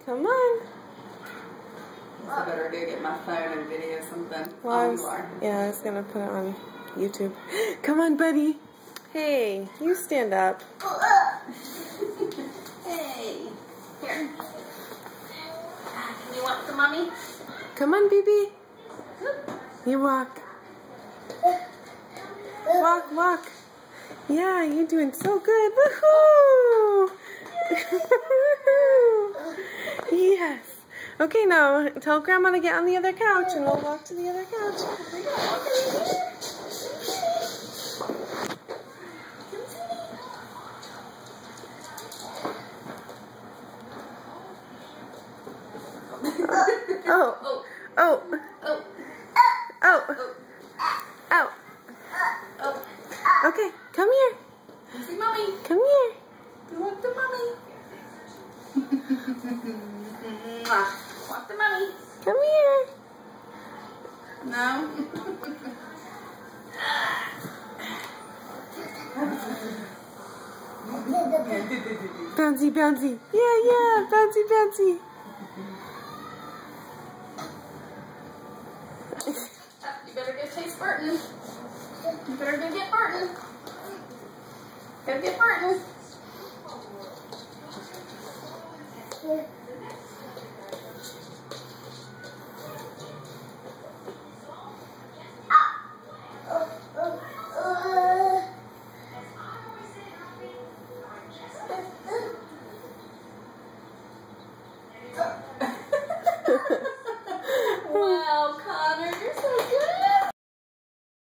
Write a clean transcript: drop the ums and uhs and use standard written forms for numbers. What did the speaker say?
Come on. I better do get my phone and video something. Well, I was gonna put it on YouTube. Come on, buddy. Hey, you stand up. Hey, here. You want the mommy? Come on, baby. You walk. Walk, walk. Yeah, you're doing so good. Woohoo! Yes. Okay, now tell Grandma to get on the other couch and we'll walk to the other couch. Oh. Oh. Oh. Oh. Oh. Oh. Okay, come here. See mommy. Come here. You want the mommy? Want the mommy? Come here. No. Bouncy, bouncy. Yeah, bouncy, bouncy. You better go chase Burton. You better go get Burton. Go get Burton.